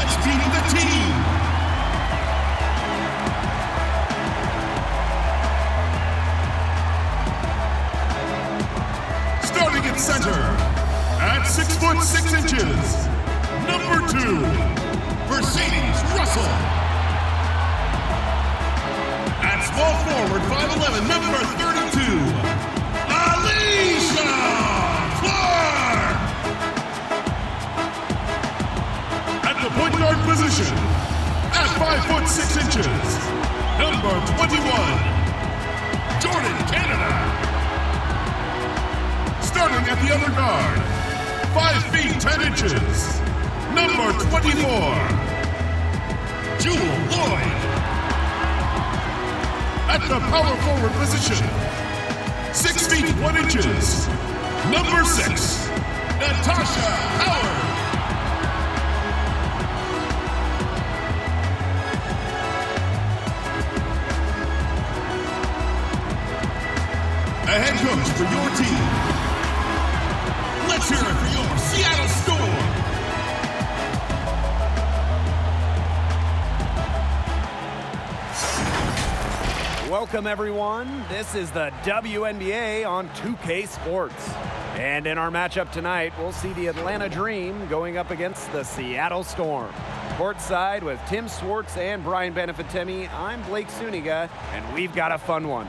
let's beat the team. Starting at center, at 6 foot 6 inches, number 2, Mercedes Russell. At small forward, 5'11", number 32, Alicia Clark. At the point guard position, at 5 foot 6 inches, number 21, Jordan Canada. Starting at the other guard, 5 feet 10 inches, number 24, Jewel Lloyd. At the power forward position, 6 feet 1 inches, number 6, Natasha Howard. A head coach for your team. Let's hear it for your Seattle Storm. Welcome, everyone. This is the WNBA on 2K Sports. And in our matchup tonight, we'll see the Atlanta Dream going up against the Seattle Storm. Courtside with Tim Swartz and Brian Benefitemi, I'm Blake Suniga, and we've got a fun one.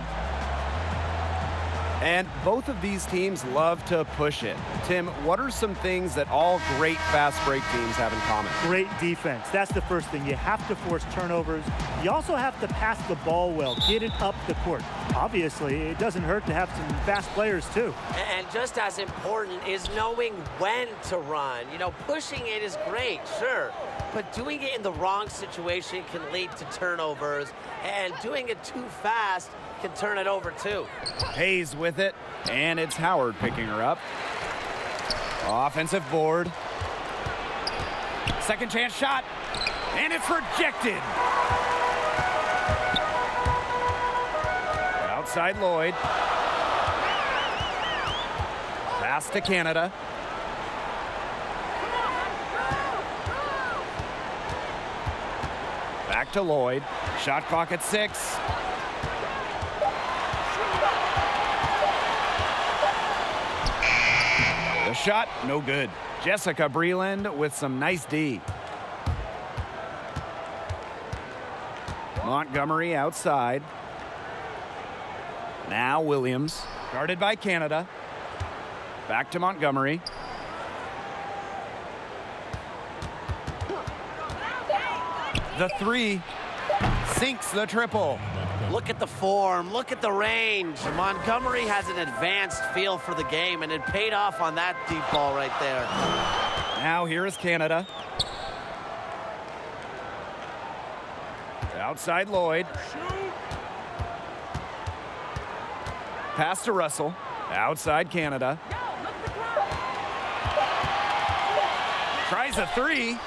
And both of these teams love to push it. Tim, what are some things that all great fast break teams have in common? Great defense. That's the first thing. You have to force turnovers. You also have to pass the ball well, get it up the court. Obviously, it doesn't hurt to have some fast players too. And just as important is knowing when to run. You know, pushing it is great, sure, but doing it in the wrong situation can lead to turnovers, and doing it too fast can turn it over too. Hayes with it, and it's Howard picking her up. Offensive board. Second chance shot, and it's rejected. Outside Lloyd. Pass to Canada. Back to Lloyd. Shot clock at 6. The shot, no good. Jessica Breland with some nice D. Montgomery outside. Now Williams, guarded by Canada. Back to Montgomery. The 3 sinks the triple. Look at the form, look at the range. Montgomery has an advanced feel for the game, and it paid off on that deep ball right there. Now here is Canada. Outside Lloyd. Pass to Russell. Outside Canada. Tries a 3.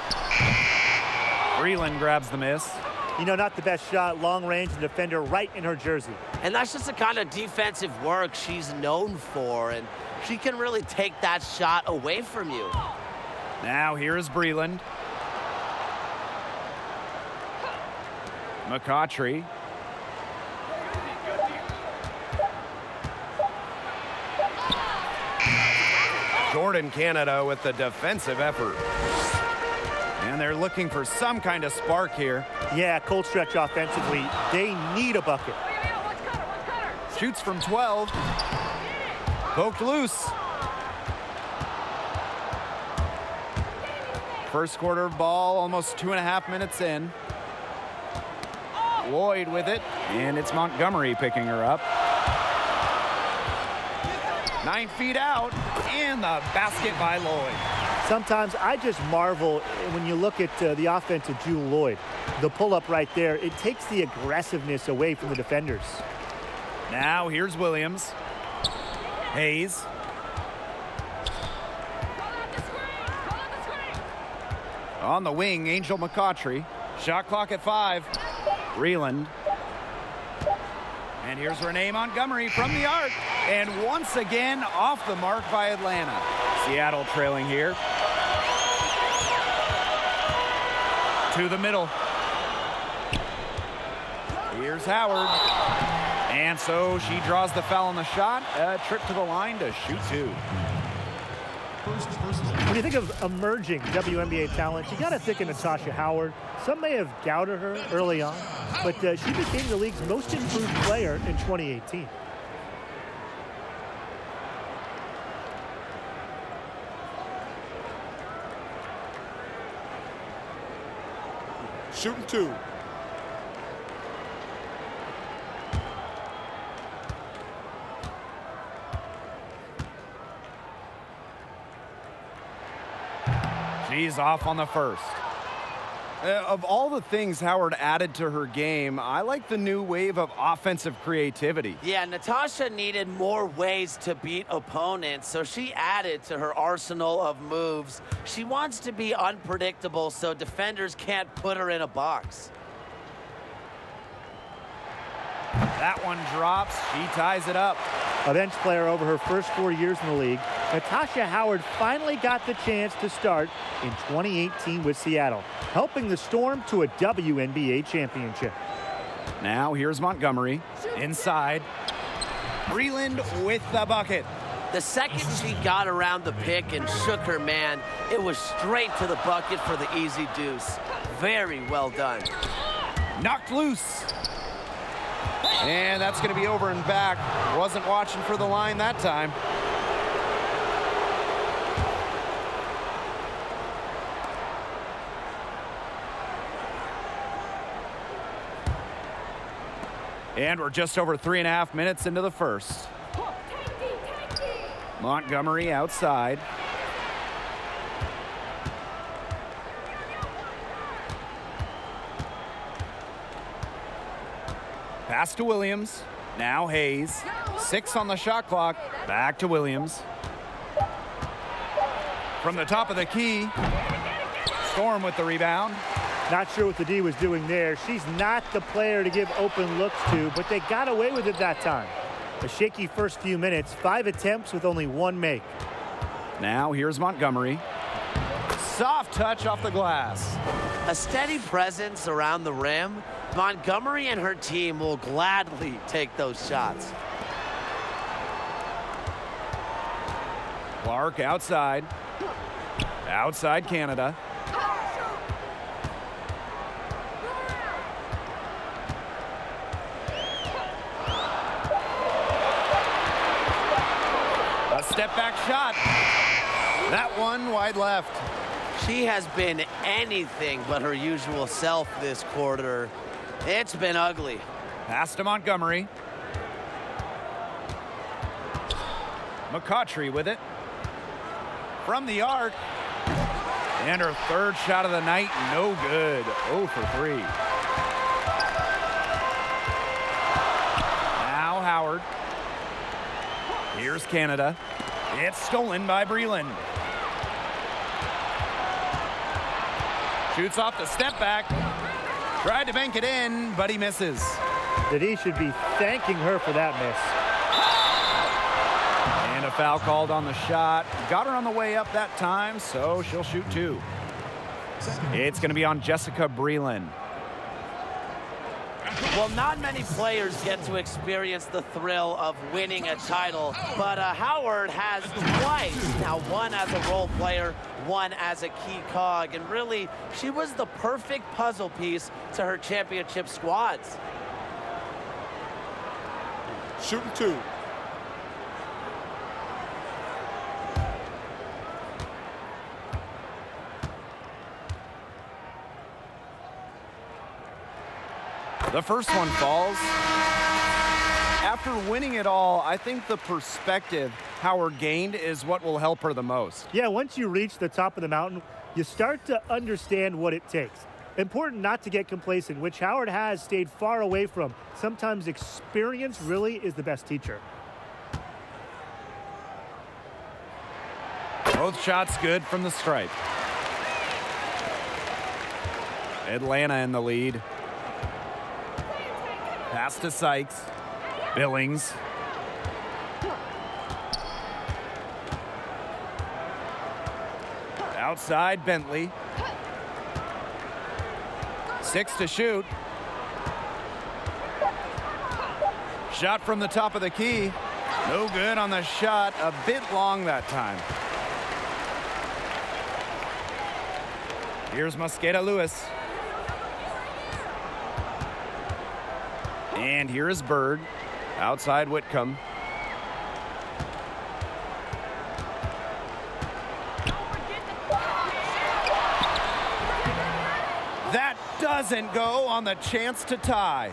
Breland grabs the miss. You know, not the best shot, long range, and defender right in her jersey. And that's just the kind of defensive work she's known for, and she can really take that shot away from you. Now here is Breland. McCautry. Jordan Canada with the defensive effort. And they're looking for some kind of spark here. Yeah, cold stretch offensively. They need a bucket. Shoots from 12. Poked loose. First quarter of ball, almost 2.5 minutes in. Lloyd with it, and it's Montgomery picking her up. 9 feet out, and the basket by Lloyd. Sometimes I just marvel when you look at the offense of Jewel Lloyd. The pull-up right there, it takes the aggressiveness away from the defenders. Now here's Williams. Hayes. On the wing, Angel McCautry. Shot clock at 5. Breland. And here's Renee Montgomery from the arc. And once again, off the mark by Atlanta. Seattle trailing here. To the middle. Here's Howard. And so she draws the foul on the shot. A trip to the line to shoot 2. When you think of emerging WNBA talent, you got to think of Natasha Howard. Some may have doubted her early on, but she became the league's most improved player in 2018. Shooting 2. She's off on the first. Of all the things Howard added to her game, I like the new wave of offensive creativity. Yeah, Natasha needed more ways to beat opponents, so she added to her arsenal of moves. She wants to be unpredictable so defenders can't put her in a box. That one drops. She ties it up. A bench player over her first 4 years in the league, Natasha Howard finally got the chance to start in 2018 with Seattle, helping the Storm to a WNBA championship. Now here's Montgomery. Inside. Breland with the bucket. The second she got around the pick and shook her man, it was straight to the bucket for the easy deuce. Very well done. Knocked loose. And that's going to be over and back. Wasn't watching for the line that time. And we're just over 3.5 minutes into the first. Montgomery outside. Pass to Williams. Now Hayes. 6 on the shot clock. Back to Williams. From the top of the key. Storm with the rebound. Not sure what the D was doing there. She's not the player to give open looks to, but they got away with it that time. A shaky first few minutes, 5 attempts with only 1 make. Now here's Montgomery. Soft touch off the glass. A steady presence around the rim. Montgomery and her team will gladly take those shots. Clark outside. Outside Canada. A step back shot. That one wide left. She has been anything but her usual self this quarter. It's been ugly. Pass to Montgomery. McCautry with it. From the arc. And her third shot of the night, no good. 0 for 3. Now Howard. Here's Canada. It's stolen by Breland. Shoots off the step back. Tried to bank it in, but he misses. The D should be thanking her for that miss. And a foul called on the shot. Got her on the way up that time, so she'll shoot 2. It's going to be on Jessica Breland. Well, not many players get to experience the thrill of winning a title, but Howard has twice. Now, one as a role player, one as a key cog, and really, she was the perfect puzzle piece to her championship squads. Shooting 2. The first one falls. After winning it all, I think the perspective Howard gained is what will help her the most. Yeah, once you reach the top of the mountain, you start to understand what it takes. Important not to get complacent, which Howard has stayed far away from. Sometimes experience really is the best teacher. Both shots good from the stripe. Atlanta in the lead. Pass to Sykes. Billings. Outside Bentley. 6 to shoot. Shot from the top of the key. No good on the shot. A bit long that time. Here's Mosqueda Lewis. And here is Bird. Outside Whitcomb. That doesn't go on the chance to tie.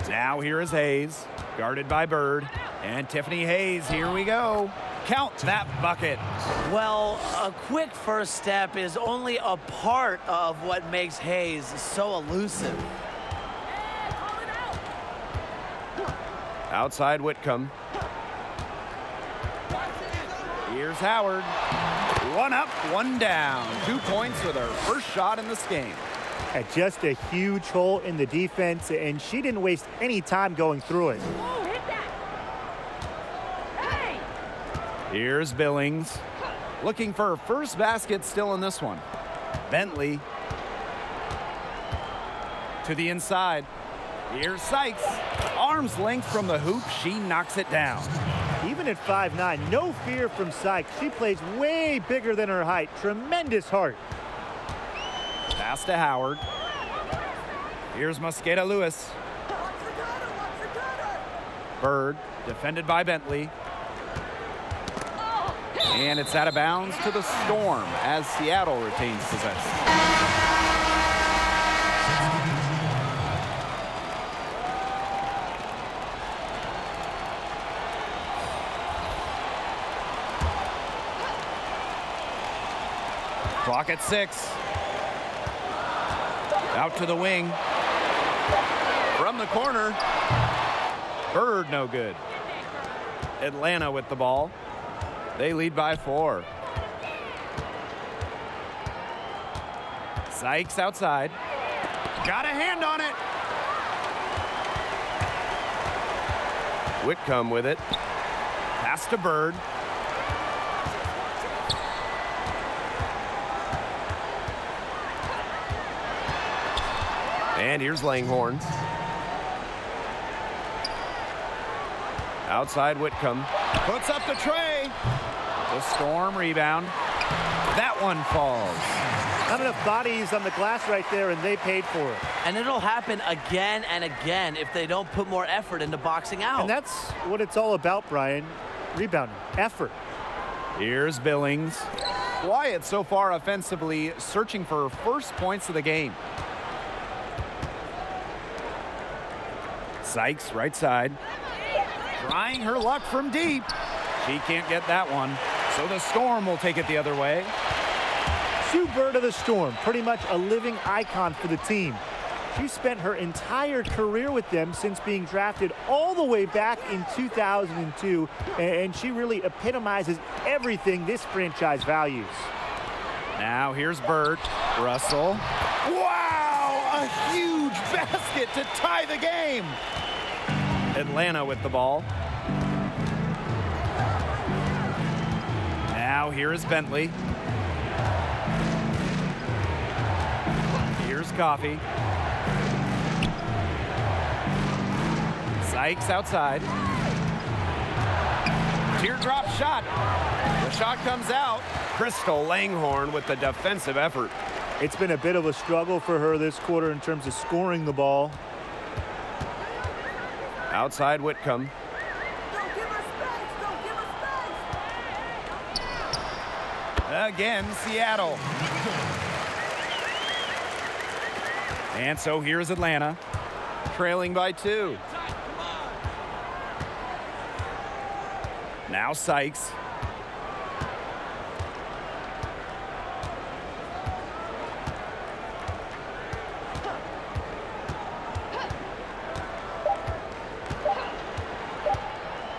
Now here is Hayes, guarded by Bird. And Tiffany Hayes, here we go. Count that bucket. Well, a quick first step is only a part of what makes Hayes so elusive. Outside Whitcomb. Here's Howard. 1 up, 1 down. 2 points with her first shot in this game. And just a huge hole in the defense, and she didn't waste any time going through it. Oh, hit that. Hey! Here's Billings. Looking for her first basket still in this one. Bentley. To the inside. Here's Sykes. Arm's length from the hoop. She knocks it down. Even at 5'9", no fear from Sykes. She plays way bigger than her height. Tremendous heart. Pass to Howard. Here's Mosqueda Lewis. Bird, defended by Bentley. And it's out of bounds to the Storm as Seattle retains possession. Clock at 6. Out to the wing. From the corner. Bird no good. Atlanta with the ball. They lead by 4. Sykes outside. Got a hand on it. Whitcomb with it. Pass to Bird. And here's Langhorne. Outside Whitcomb. Puts up the tray. The Storm rebound. That one falls. Not enough bodies on the glass right there, and they paid for it. And it'll happen again and again if they don't put more effort into boxing out. And that's what it's all about, Brian. Rebounding, effort. Here's Billings. Quiet so far offensively, searching for her first points of the game. Sykes, right side. Trying her luck from deep. She can't get that one. So the Storm will take it the other way. Sue Bird of the Storm, pretty much a living icon for the team. She spent her entire career with them since being drafted all the way back in 2002, and she really epitomizes everything this franchise values. Now here's Bird. Russell. Wow! A huge basket to tie the game. Atlanta with the ball. Now here is Bentley. Here's Coffey. Sykes outside. Teardrop shot. The shot comes out. Crystal Langhorne with the defensive effort. It's been a bit of a struggle for her this quarter in terms of scoring the ball. Outside Whitcomb. Don't give her space! Don't give her space! Again, Seattle. And so here's Atlanta, trailing by 2. Now Sykes.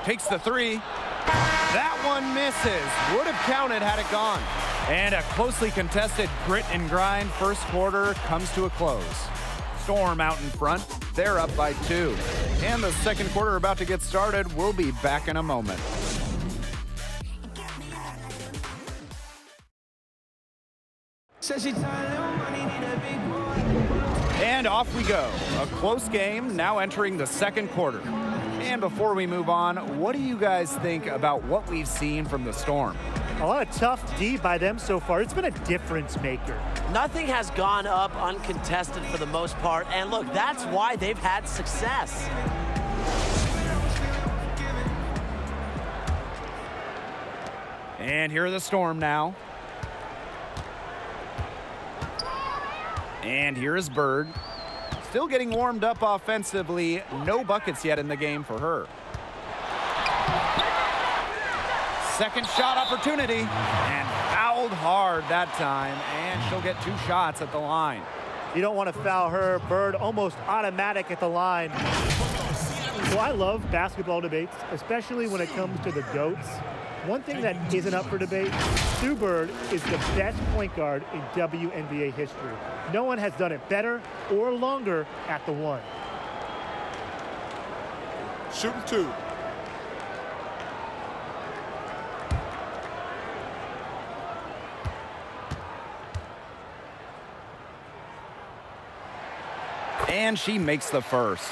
Takes the 3. That one misses. Would have counted had it gone. And a closely contested grit and grind first quarter comes to a close. Storm out in front. They're up by 2. And the second quarter about to get started. We'll be back in a moment. And off we go. A close game now entering the second quarter. And before we move on, what do you guys think about what we've seen from the Storm? A lot of tough D by them so far. It's been a difference maker. Nothing has gone up uncontested for the most part, and look, that's why they've had success. And here are the Storm now. And here is Bird. Still getting warmed up offensively. No buckets yet in the game for her. Second shot opportunity. And fouled hard that time. And she'll get 2 shots at the line. You don't want to foul her. Bird almost automatic at the line. So I love basketball debates, especially when it comes to the GOATs. One thing that isn't up for debate, Sue Bird is the best point guard in WNBA history. No one has done it better or longer at the one. Shooting 2. And she makes the first.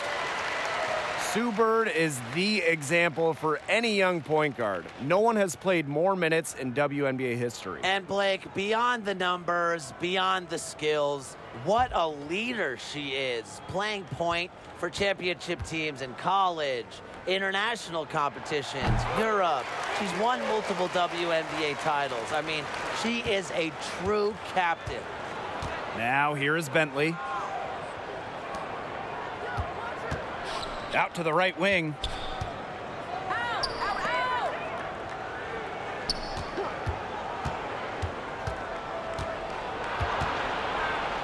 Sue Bird is the example for any young point guard. No one has played more minutes in WNBA history. And Blake, beyond the numbers, beyond the skills, what a leader she is. Playing point for championship teams in college, international competitions, Europe. She's won multiple WNBA titles. I mean, she is a true captain. Now here is Bentley. Out to the right wing.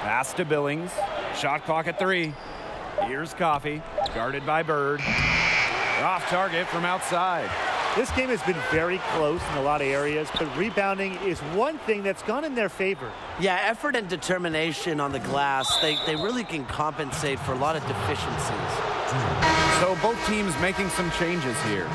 Pass to Billings. Shot clock at 3. Here's Coffey. Guarded by Bird. Off target from outside. This game has been very close in a lot of areas, but rebounding is one thing that's gone in their favor. Yeah, effort and determination on the glass, they really can compensate for a lot of deficiencies. So both teams making some changes here.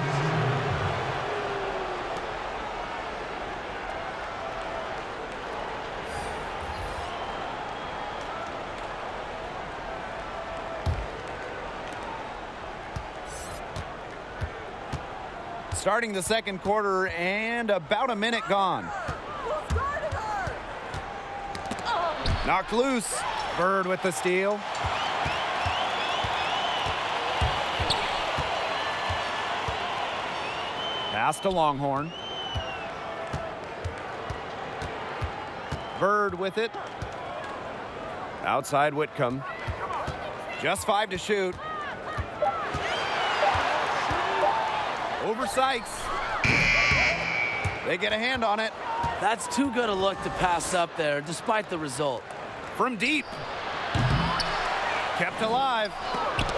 Starting the second quarter and about a minute gone. Who's guarding her? Knocked loose. Bird with the steal. Pass to Longhorn. Bird with it. Outside Whitcomb. Just 5 to shoot. Over Sykes. They get a hand on it. That's too good a look to pass up there, despite the result. From deep. Kept alive.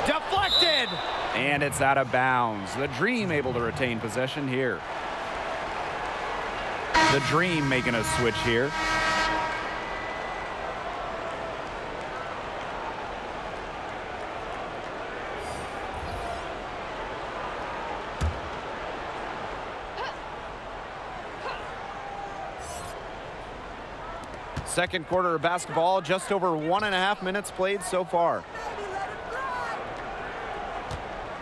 Deflected. And it's out of bounds. The Dream able to retain possession here. The Dream making a switch here. Second quarter of basketball, just over 1.5 minutes played so far. Baby, let it fly.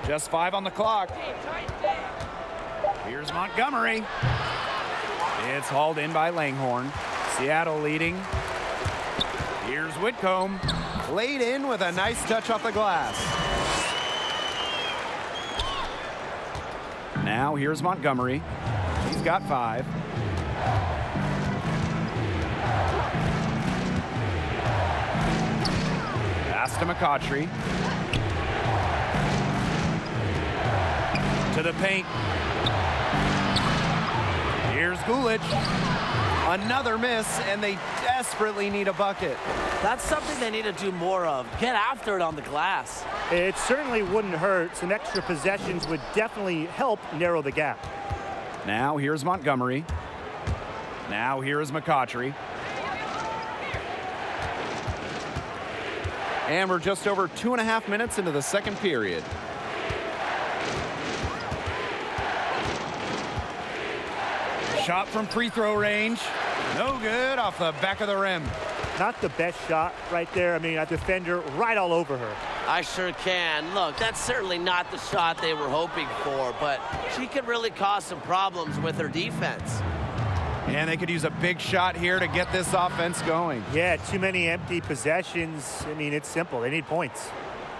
Just 5 on the clock. Here's Montgomery. It's hauled in by Langhorn. Seattle leading. Here's Whitcomb. Laid in with a nice touch off the glass. Now here's Montgomery. He's got 5. Pass to McCautry. To the paint. Here's Gulich. Another miss, and they desperately need a bucket. That's something they need to do more of. Get after it on the glass. It certainly wouldn't hurt. Some extra possessions would definitely help narrow the gap. Now here's Montgomery. Now here is McCautry. And we're just over 2.5 minutes into the second period. Shot from free throw range. No good, off the back of the rim. Not the best shot right there. I mean, a defender right all over her. I sure can. Look, that's certainly not the shot they were hoping for, but she can really cause some problems with her defense. And they could use a big shot here to get this offense going. Yeah, too many empty possessions. I mean, it's simple. They need points.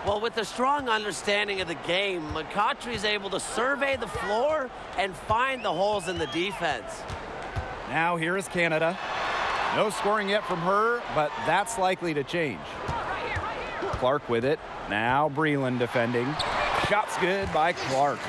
Well, with a strong understanding of the game, McCautry is able to survey the floor and find the holes in the defense. Now here is Canada. No scoring yet from her, but that's likely to change. Clark with it. Now Breland defending. Shot's good by Clark.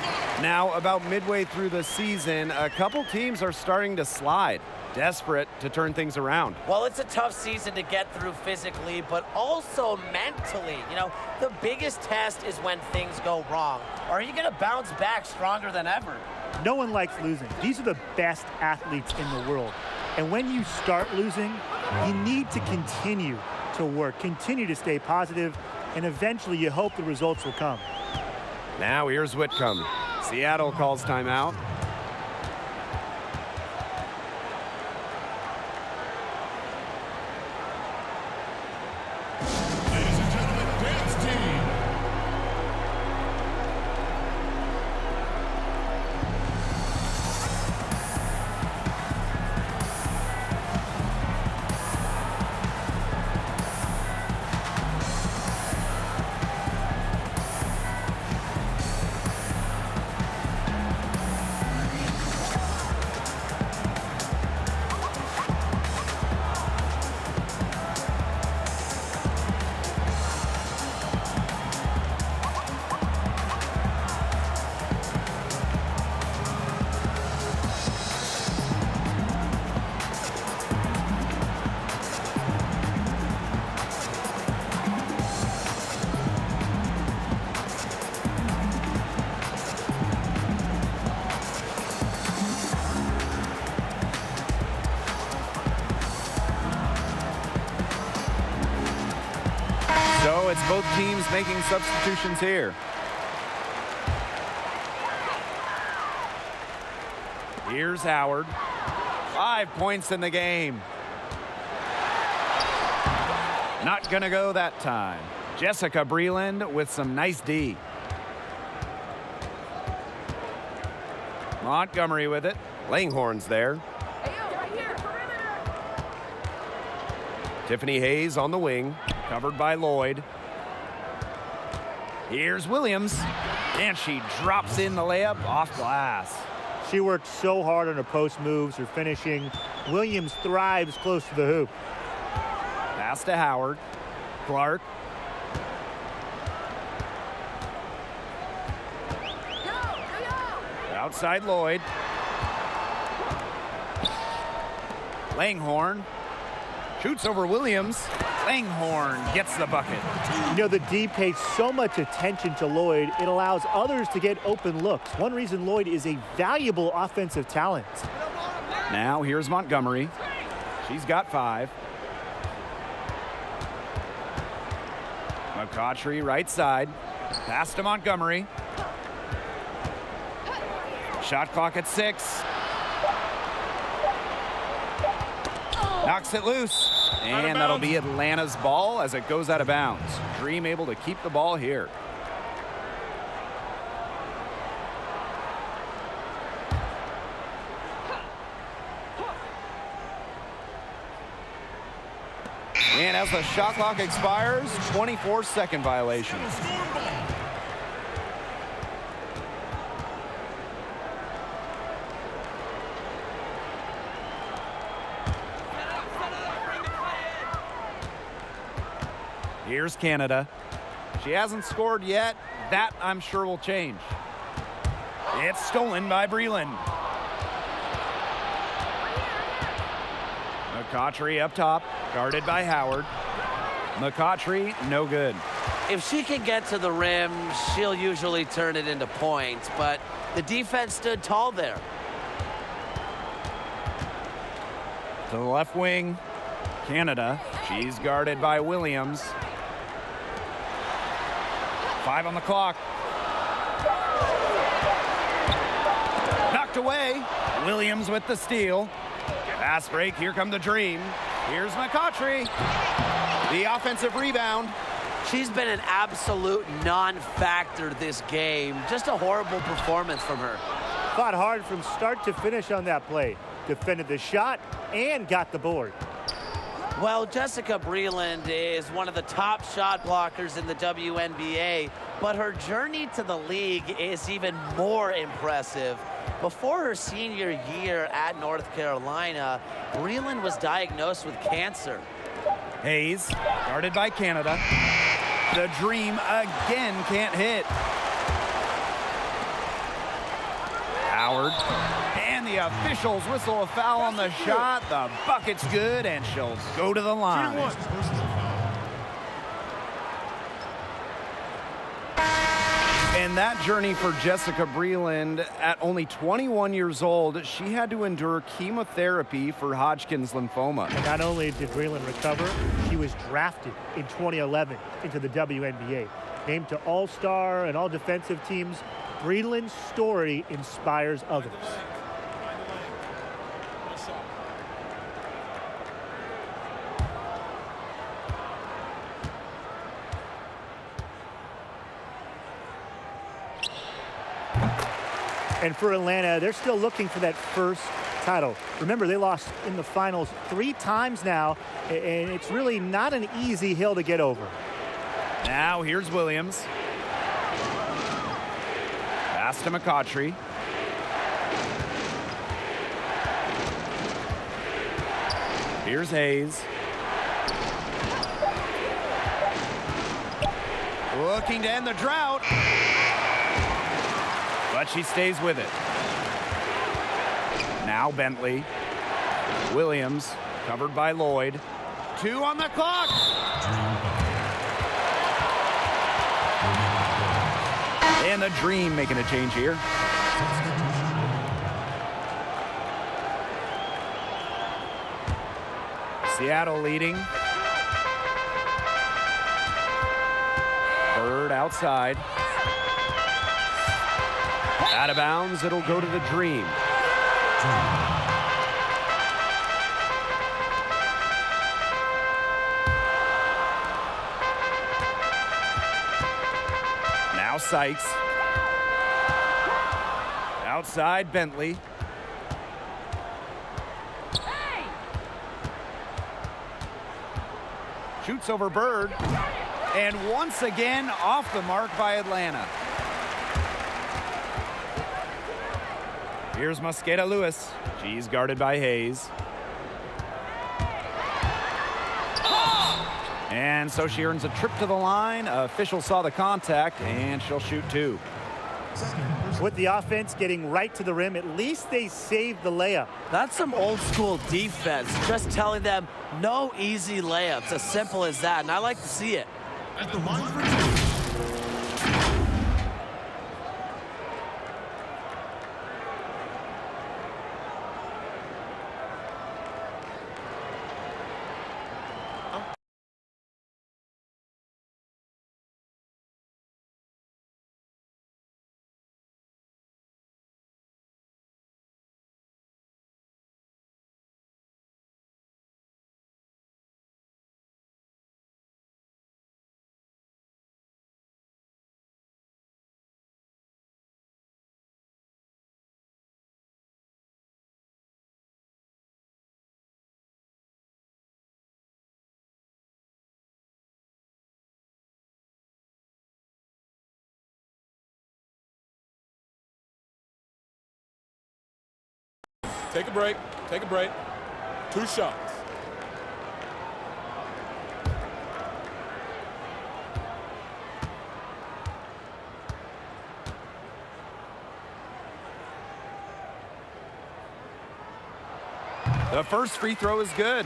Now, about midway through the season, a couple teams are starting to slide, desperate to turn things around. Well, it's a tough season to get through physically, but also mentally. You know, the biggest test is when things go wrong. Are you going to bounce back stronger than ever? No one likes losing. These are the best athletes in the world. And when you start losing, you need to continue to work, continue to stay positive, and eventually you hope the results will come. Now here's Whitcomb. Seattle calls timeout. Ladies and gentlemen, dance team. So it's both teams making substitutions here. Here's Howard. 5 points in the game. Not gonna go that time. Jessica Breland with some nice D. Montgomery with it. Langhorn's there. Tiffany Hayes on the wing, covered by Lloyd. Here's Williams, and she drops in the layup off glass. She worked so hard on her post moves, her finishing. Williams thrives close to the hoop. Pass to Howard. Clark. Outside Lloyd. Langhorn shoots over Williams. Langhorn gets the bucket. You know, the D pays so much attention to Lloyd, it allows others to get open looks. One reason Lloyd is a valuable offensive talent. Now here's Montgomery. She's got 5. McCautry right side. Pass to Montgomery. Shot clock at 6. Knocks it loose. And that'll be Atlanta's ball as it goes out of bounds. Dream able to keep the ball here. And as the shot clock expires, 24-second violation. Here's Canada. She hasn't scored yet. That, I'm sure, will change. It's stolen by Breland. McCautry up top, guarded by Howard. McCautry, no good. If she can get to the rim, she'll usually turn it into points, but the defense stood tall there. To the left wing, Canada. She's guarded by Williams. 5 on the clock. Knocked away. Williams with the steal. Fast break, here come the Dream. Here's McCautry. The offensive rebound. She's been an absolute non-factor this game. Just a horrible performance from her. Fought hard from start to finish on that play. Defended the shot and got the board. Well, Jessica Breland is one of the top shot blockers in the WNBA, but her journey to the league is even more impressive. Before her senior year at North Carolina, Breland was diagnosed with cancer. Hayes, guarded by Canada. The Dream again can't hit. Howard, and the officials whistle a foul on the shot. The bucket's good, and she'll go to the line. And that journey for Jessica Breland, at only 21 years old, she had to endure chemotherapy for Hodgkin's lymphoma. And not only did Breland recover, she was drafted in 2011 into the WNBA. Named to All-Star and All-Defensive teams, Breland's story inspires others. And for Atlanta, they're still looking for that first title. Remember, they lost in the finals 3 times now, and it's really not an easy hill to get over. Now here's Williams. Pass to McCautry. Here's Hayes. Looking to end the drought. But she stays with it. Now Bentley. Williams, covered by Lloyd. 2 on the clock. And the Dream making a change here. Seattle leading. Bird outside. Out of bounds, it'll go to the Dream. Now Sykes. Outside, Bentley. Shoots over Bird. And once again, off the mark by Atlanta. Here's Mosqueda Lewis. She's guarded by Hayes. And so she earns a trip to the line. Official saw the contact, and she'll shoot 2. With the offense getting right to the rim, at least they saved the layup. That's some old school defense, just telling them no easy layups, as simple as that, and I like to see it. At the line for 2. Take a break. Take a break. 2 shots. The first free throw is good.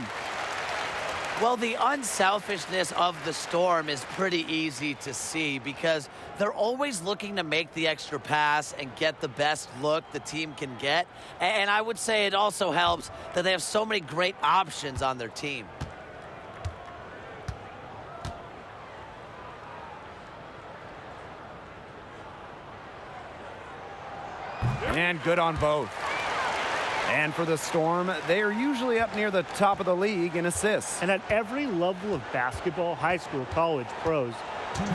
Well, the unselfishness of the Storm is pretty easy to see because they're always looking to make the extra pass and get the best look the team can get. And I would say it also helps that they have so many great options on their team. And good on both. And for the Storm, they are usually up near the top of the league in assists. And at every level of basketball, high school, college, pros,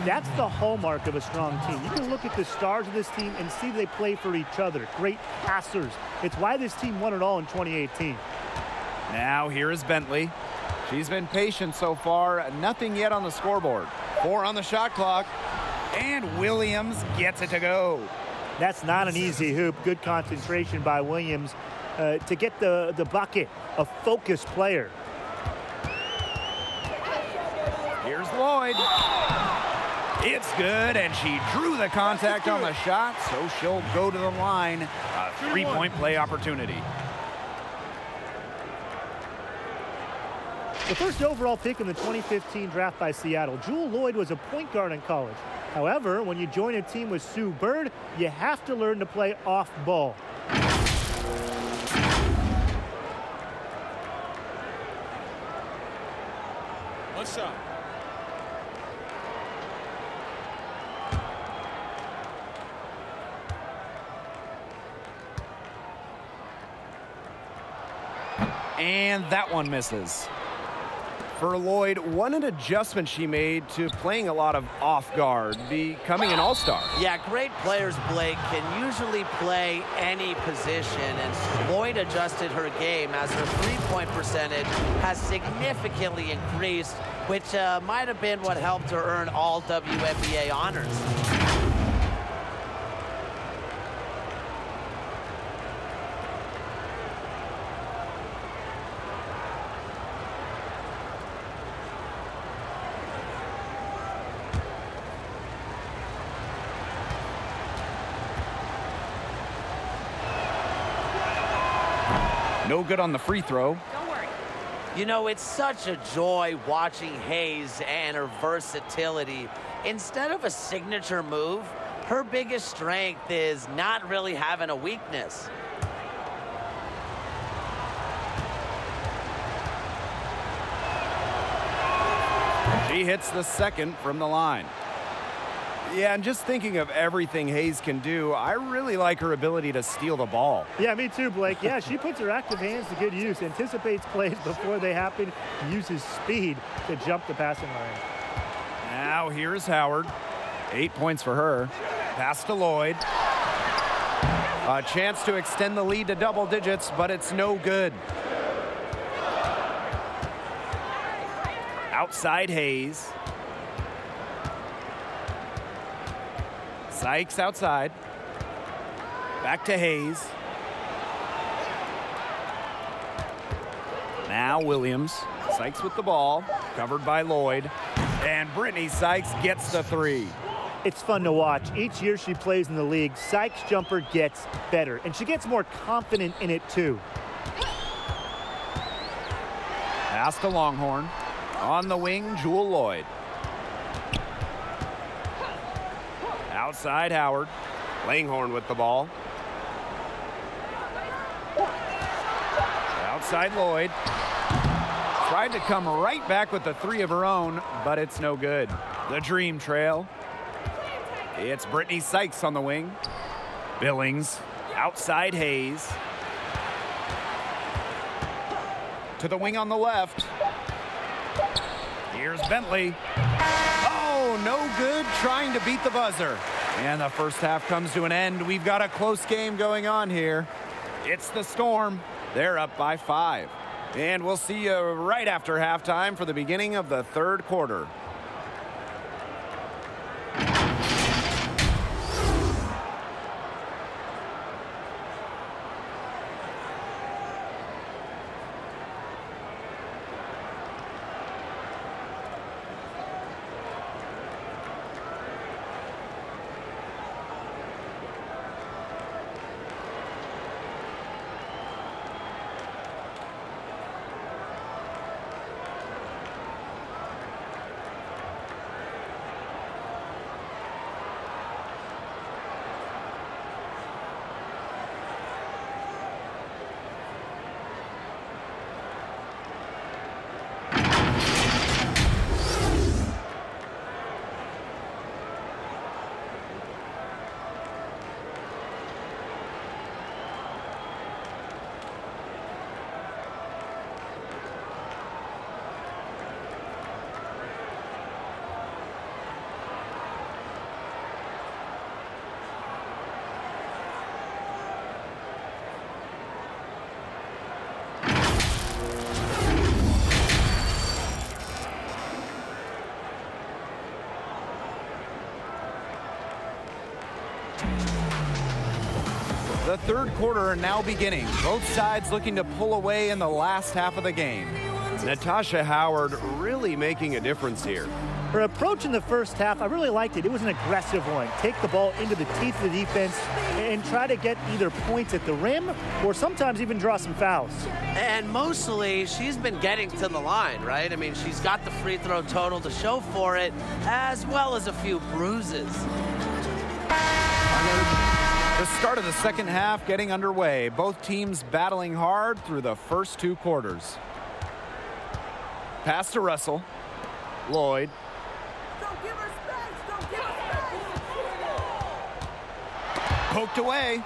that's the hallmark of a strong team. You can look at the stars of this team and see they play for each other. Great passers. It's why this team won it all in 2018. Now here is Bentley. She's been patient so far. Nothing yet on the scoreboard. 4 on the shot clock. And Williams gets it to go. That's not an easy hoop. Good concentration by Williams to get the bucket. A focused player. Here's Lloyd. It's good, and she drew the contact on the shot, so she'll go to the line. A 3-point play opportunity. The first overall pick in the 2015 draft by Seattle, Jewell Lloyd was a point guard in college. However, when you join a team with Sue Bird, you have to learn to play off ball. One shot. And that one misses. For Lloyd, what an adjustment she made to playing a lot of off guard, becoming an all-star. Yeah, great players, Blake, can usually play any position, and Lloyd adjusted her game as her three-point percentage has significantly increased, which might have been what helped her earn all WNBA honors. No good on the free throw. Don't worry. You know, it's such a joy watching Hayes and her versatility. Instead of a signature move, her biggest strength is not really having a weakness. She hits the second from the line. Yeah, and just thinking of everything Hayes can do, I really like her ability to steal the ball. Yeah, me too, Blake. Yeah, she puts her active hands to good use, anticipates plays before they happen, uses speed to jump the passing line. Now here's Howard. 8 points for her. Pass to Lloyd. A chance to extend the lead to double digits, but it's no good. Outside Hayes. Sykes outside. Back to Hayes. Now Williams. Sykes with the ball. Covered by Lloyd. And Brittany Sykes gets the three. It's fun to watch. Each year she plays in the league, Sykes' jumper gets better, and she gets more confident in it too. Pass to Longhorn. On the wing, Jewell Lloyd. Outside Howard. Langhorn with the ball. Outside Lloyd. Tried to come right back with the three of her own, but it's no good. The dream trail. It's Brittany Sykes on the wing. Billings. Outside Hayes. To the wing on the left. Here's Bentley. Oh, no good, trying to beat the buzzer. And the first half comes to an end. We've got a close game going on here. It's the Storm. They're up by 5. And we'll see you right after halftime for the beginning of the third quarter. The third quarter now beginning. Both sides looking to pull away in the last half of the game. Natasha Howard really making a difference here. Her approach in the first half, I really liked it. It was an aggressive one. Take the ball into the teeth of the defense and try to get either points at the rim or sometimes even draw some fouls. And mostly, she's been getting to the line, right? I mean, she's got the free throw total to show for it, as well as a few bruises. The start of the second half getting underway. Both teams battling hard through the first two quarters. Pass to Russell. Lloyd. Don't give her space. Don't give her space. Poked away.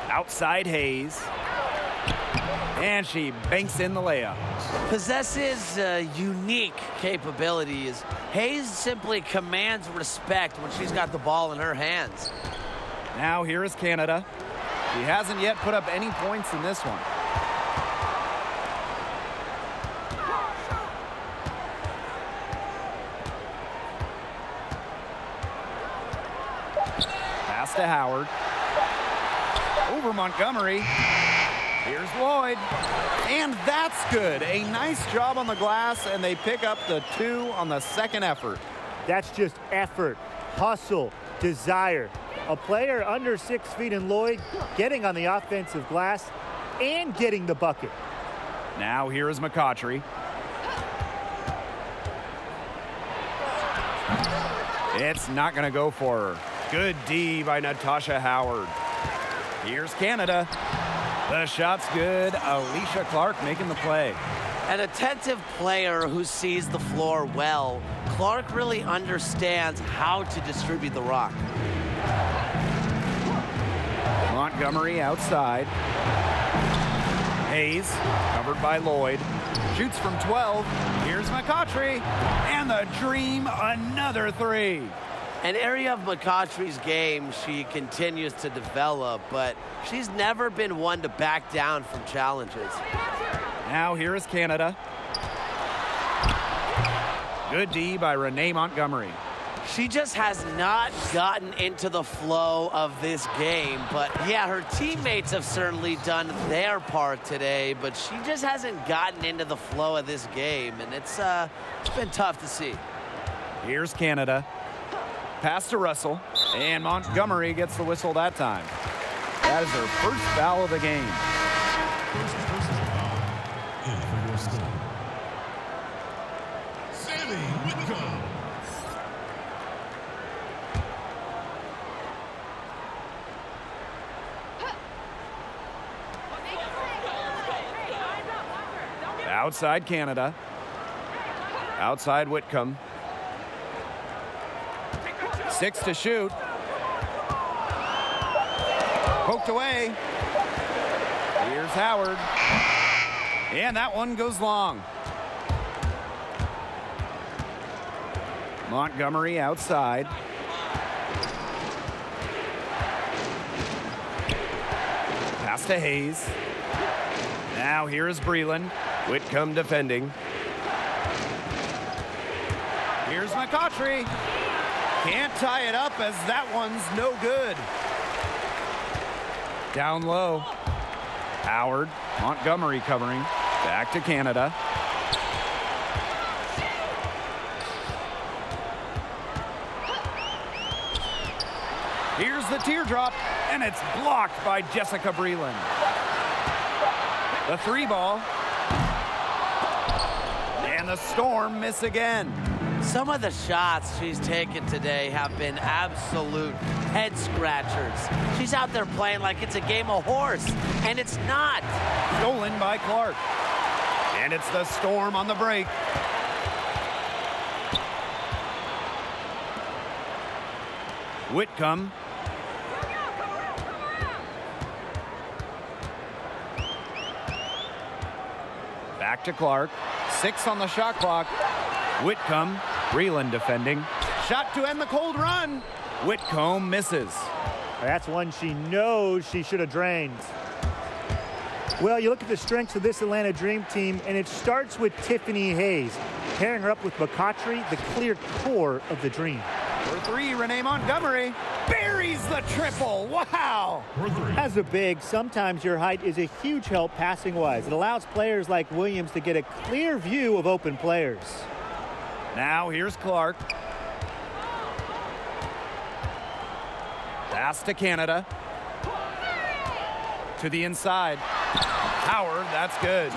Outside Hayes. And she banks in the layup. Possesses unique capabilities. Hayes simply commands respect when she's got the ball in her hands. Now here is Canada. She hasn't yet put up any points in this one. Pass to Howard. Over Montgomery. Here's Lloyd. And that's good. A nice job on the glass, and they pick up the 2 on the second effort. That's just effort, hustle, desire. A player under 6 feet in Lloyd getting on the offensive glass and getting the bucket. Now here is McCautry. It's not going to go for her. Good D by Natasha Howard. Here's Canada. The shot's good. Alicia Clark making the play. An attentive player who sees the floor well. Clark really understands how to distribute the rock. Montgomery outside. Hayes, covered by Lloyd. Shoots from 12. Here's McCautry. And the Dream, another 3. An area of McCautry's game she continues to develop, but she's never been one to back down from challenges. Now here is Canada. Good D by Renee Montgomery. She just has not gotten into the flow of this game, but yeah, her teammates have certainly done their part today, but she just hasn't gotten into the flow of this game, and it's been tough to see. Here's Canada. Pass to Russell, and Montgomery gets the whistle that time. That is her first foul of the game. Sammy Whitcomb. Outside Canada. Outside Whitcomb. 6 to shoot. Poked away. Here's Howard. And that one goes long. Montgomery outside. Pass to Hayes. Now here is Breland. Whitcomb defending. Here's McCautry. Can't tie it up as that one's no good. Down low. Howard. Montgomery covering. Back to Canada. Here's the teardrop, and it's blocked by Jessica Breland. The 3 ball. And the Storm miss again. Some of the shots she's taken today have been absolute head scratchers. She's out there playing like it's a game of horse, and it's not. Stolen by Clark. And it's the Storm on the break. Whitcomb. Back to Clark. 6 on the shot clock. Whitcomb. Breland defending. Shot to end the cold run. Whitcomb misses. That's one she knows she should have drained. Well, you look at the strengths of this Atlanta Dream team, and it starts with Tiffany Hayes. Pairing her up with McCautry, the clear core of the Dream. For three, Renee Montgomery buries the triple. Wow! For three. As a big, sometimes your height is a huge help passing-wise. It allows players like Williams to get a clear view of open players. Now here's Clark. Pass to Canada. To the inside. Howard, that's good.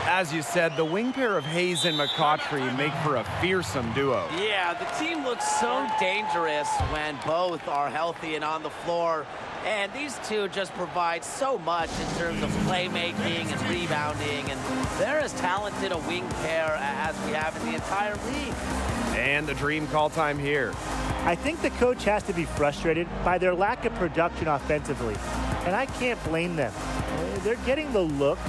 As you said, the wing pair of Hayes and McCautry make for a fearsome duo. Yeah, the team looks so dangerous when both are healthy and on the floor. And these two just provide so much in terms of playmaking and rebounding. And they're as talented a wing pair as we have in the entire league. And the Dream call time here. I think the coach has to be frustrated by their lack of production offensively. And I can't blame them. They're getting the looks,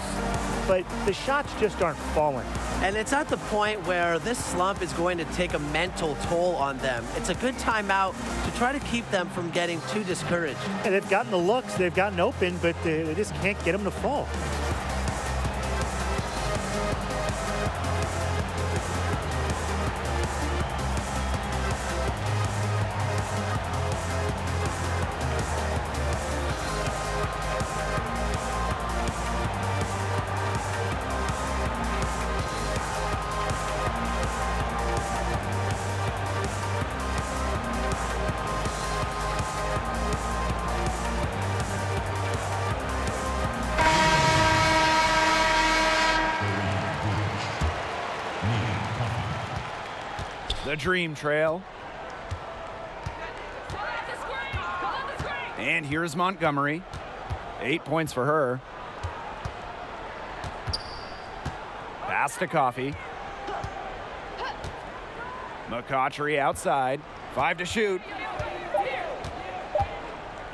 but the shots just aren't falling. And it's at the point where this slump is going to take a mental toll on them. It's a good timeout to try to keep them from getting too discouraged. And they've gotten the looks, they've gotten open, but they just can't get them to fall. The Dream trail. And here's Montgomery. 8 points for her. Pass to Coffey. McCautry outside. 5 to shoot.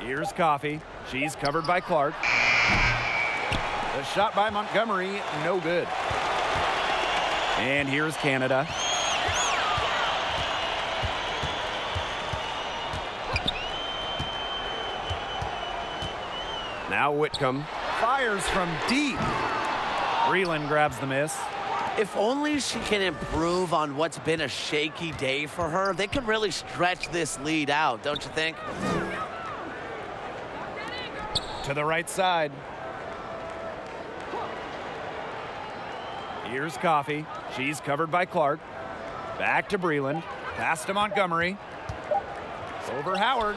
Here's Coffey. She's covered by Clark. The shot by Montgomery, no good. And here's Canada. Now Whitcomb fires from deep. Breland grabs the miss. If only she can improve on what's been a shaky day for her, they could really stretch this lead out, don't you think? To the right side. Here's Coffey. She's covered by Clark. Back to Breland. Pass to Montgomery. Over Howard.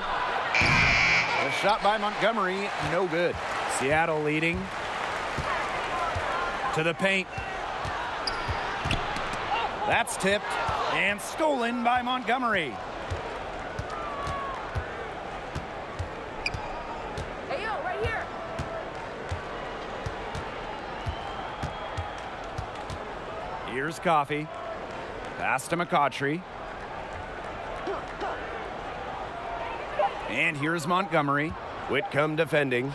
The shot by Montgomery, no good. Seattle leading. To the paint. That's tipped and stolen by Montgomery. Hey, yo, right here. Here's Coffey. Pass to McCautry. And here's Montgomery. Whitcomb defending.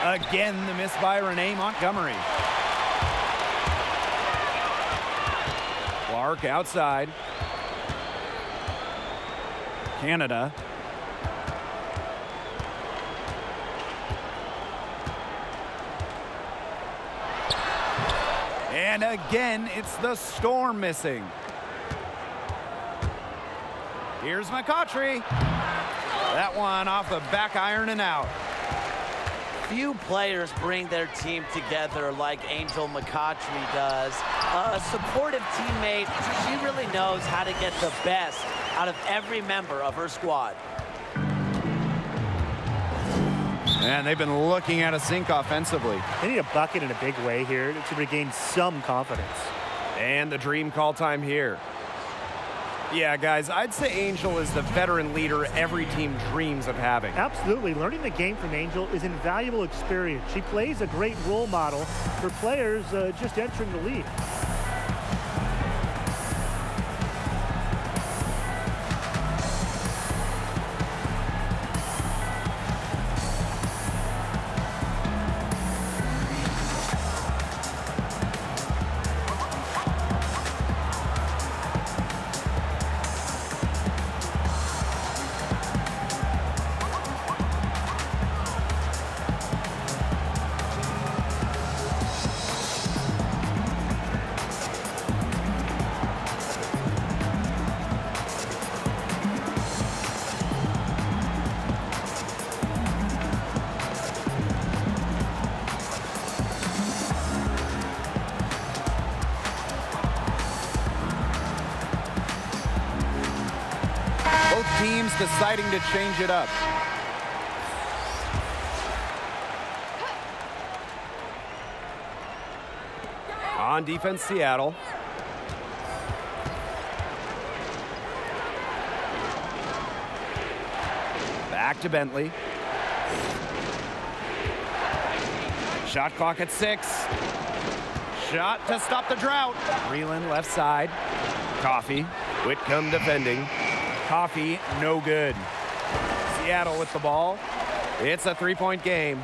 Again, the miss by Renee Montgomery. Clark outside. Canada. And again, it's the Storm missing. Here's McCautry. That one off the back iron and out. Few players bring their team together like Angel McCautry does. A supportive teammate, she really knows how to get the best out of every member of her squad. And they've been looking at a sink offensively. They need a bucket in a big way here to regain some confidence. And the Dream call time here. Yeah, guys, I'd say Angel is the veteran leader every team dreams of having. Absolutely. Learning the game from Angel is invaluable experience. She plays a great role model for players just entering the league. deciding to change it up. On defense, Seattle. Back to Bentley. Shot clock at 6. Shot to stop the drought. Breland left side. Coffee. Whitcomb defending. Coffee, no good. Seattle with the ball. It's a 3-point game.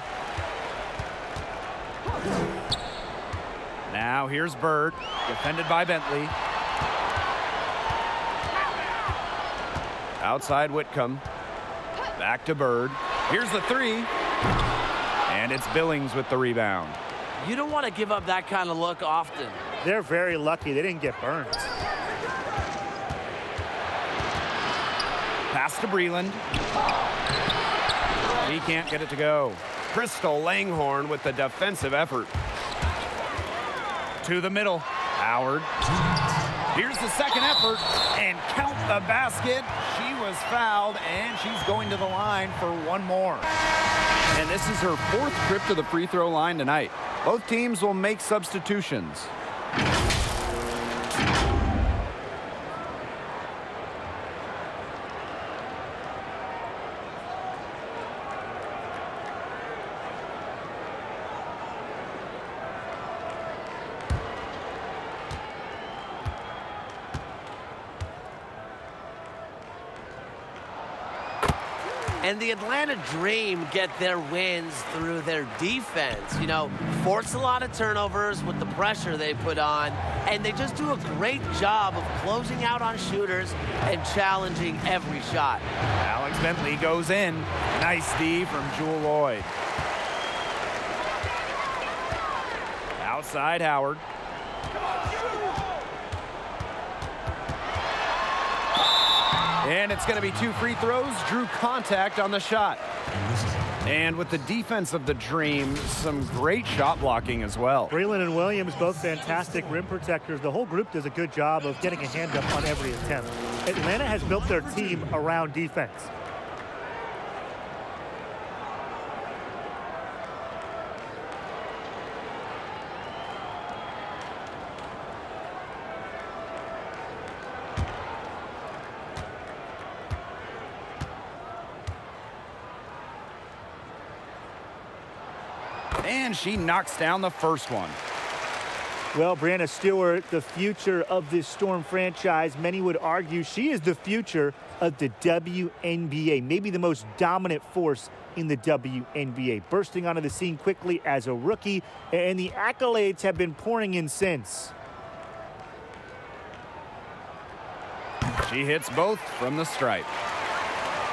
Now here's Bird, defended by Bentley. Outside Whitcomb. Back to Bird. Here's the 3. And it's Billings with the rebound. You don't want to give up that kind of look often. They're very lucky they didn't get burned. Pass to Breland. He can't get it to go. Crystal Langhorne with the defensive effort. To the middle. Howard. Here's the second effort. And count the basket. She was fouled, and she's going to the line for one more. And this is her 4th trip to the free throw line tonight. Both teams will make substitutions. And the Atlanta Dream get their wins through their defense. You know, force a lot of turnovers with the pressure they put on, and they just do a great job of closing out on shooters and challenging every shot. Alex Bentley goes in. Nice D from Jewel Lloyd. Outside Howard. And it's going to be 2 free throws. Drew contact on the shot. And with the defense of the Dream, some great shot blocking as well. Breland and Williams, both fantastic rim protectors. The whole group does a good job of getting a hand up on every attempt. Atlanta has built their team around defense. And she knocks down the first one. Well, Brianna Stewart, the future of this Storm franchise, many would argue she is the future of the WNBA, maybe the most dominant force in the WNBA, bursting onto the scene quickly as a rookie, and the accolades have been pouring in since. She hits both from the stripe.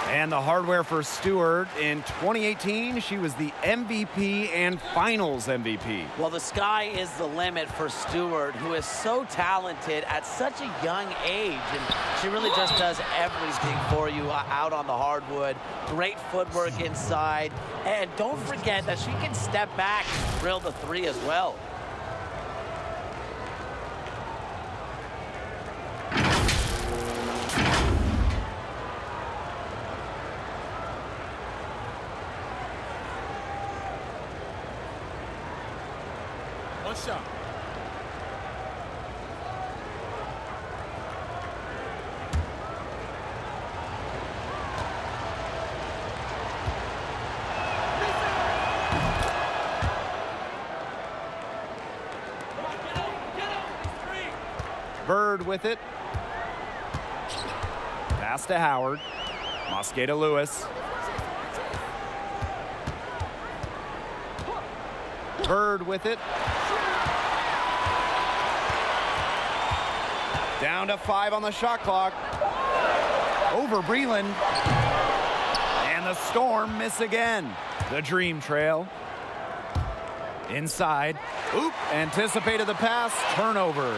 And the hardware for Stewart in 2018, she was the MVP and Finals MVP. Well, the sky is the limit for Stewart, who is so talented at such a young age, and she really just does everything for you out on the hardwood. Great footwork inside, and don't forget that she can step back and drill the 3 as well. One shot. Bird with it. Pass to Howard. Mosqueda Lewis. Bird with it. Down to 5 on the shot clock. Over Breland. And the Storm miss again. The Dream trail. Inside. Oop, anticipated the pass. Turnover.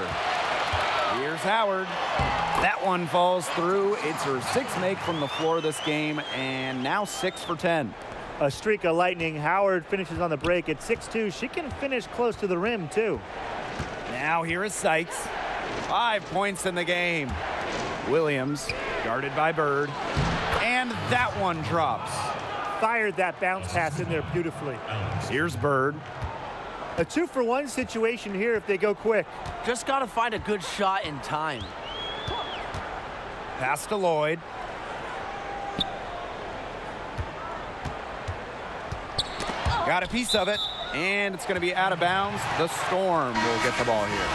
Here's Howard. That one falls through. It's her 6th make from the floor this game, and now 6 for 10. A streak of lightning. Howard finishes on the break at 6'2". She can finish close to the rim, too. Now here is Sykes. 5 points in the game. Williams, guarded by Bird. And That one drops. Fired that bounce pass in there beautifully. Here's Bird. A 2-for-1 situation here if they go quick. Just got to find a good shot in time. Pass to Lloyd. Got a piece of it, and it's going to be out of bounds. The Storm will get the ball here.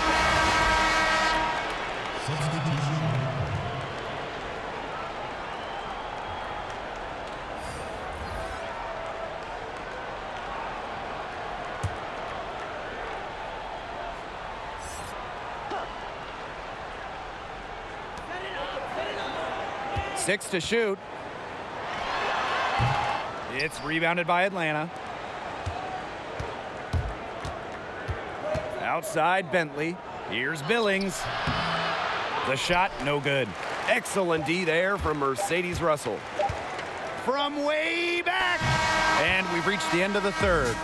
Six to shoot. It's rebounded by Atlanta. Outside Bentley. Here's Billings. The shot, no good. Excellent D there from Mercedes Russell. From way back. And we've reached the end of the third.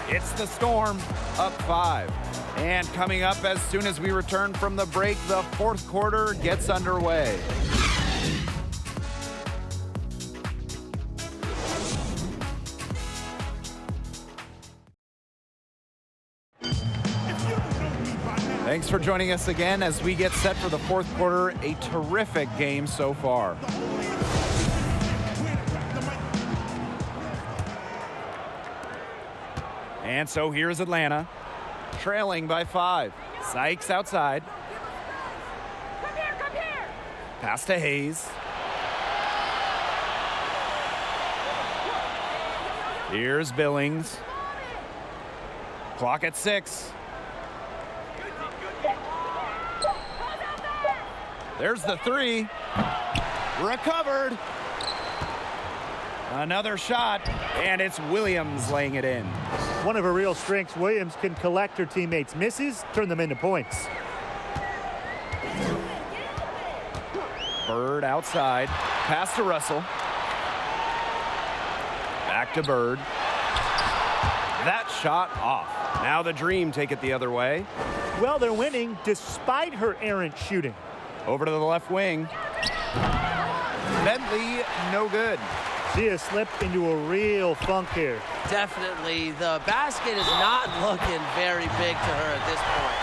It's the Storm, up 5. And coming up as soon as we return from the break, the fourth quarter gets underway. Thanks for joining us again as we get set for the fourth quarter. A terrific game so far. And so here's Atlanta, trailing by 5. Sykes outside. Come here. Pass to Hayes. Here's Billings. Clock at 6. There's the 3. Recovered. Another shot, and it's Williams laying it in. One of her real strengths, Williams can collect her teammates' misses, turn them into points. Bird outside. Pass to Russell. Back to Bird. That shot off. Now the Dream take it the other way. Well, they're winning despite her errant shooting. Over to the left wing. Bentley, no good. She has slipped into a real funk here. Definitely. The basket is not looking very big to her at this point.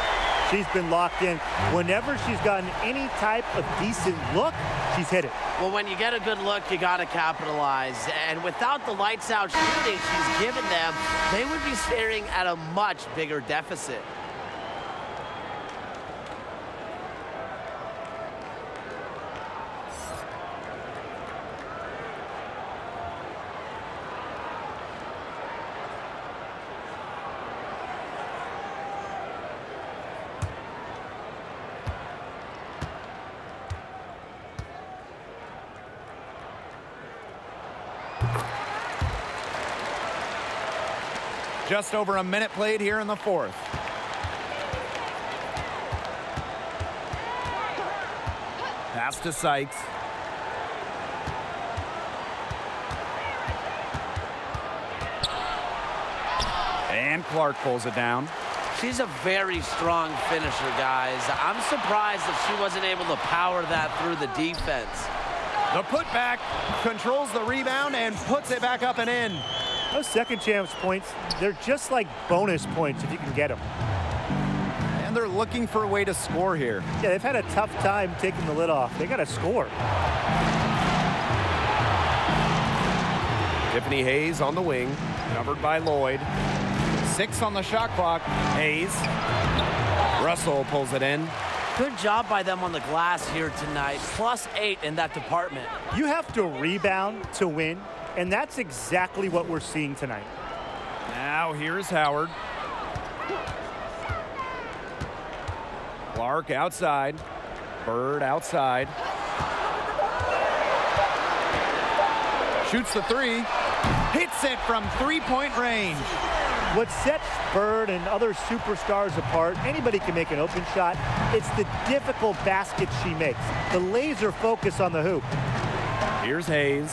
She's been locked in. Whenever she's gotten any type of decent look, she's hit it. Well, when you get a good look, you got to capitalize. And without the lights out shooting she's given them, they would be staring at a much bigger deficit. Just over a minute played here in the fourth. Pass to Sykes. And Clark pulls it down. She's a very strong finisher, guys. I'm surprised that she wasn't able to power that through the defense. The putback controls the rebound and puts it back up and in. Those second chance points, they're just like bonus points if you can get them. And they're looking for a way to score here. Yeah, they've had a tough time taking the lid off. They got to score. Tiffany Hayes on the wing, covered by Lloyd. 6 on the shot clock. Hayes. Russell pulls it in. Good job by them on the glass here tonight. +8 in that department. You have to rebound to win, and that's exactly what we're seeing tonight. Now here's Howard. Clark outside. Bird outside. Shoots the 3. Hits it from three-point range. What sets Bird and other superstars apart, anybody can make an open shot. It's the difficult baskets she makes. The laser focus on the hoop. Here's Hayes.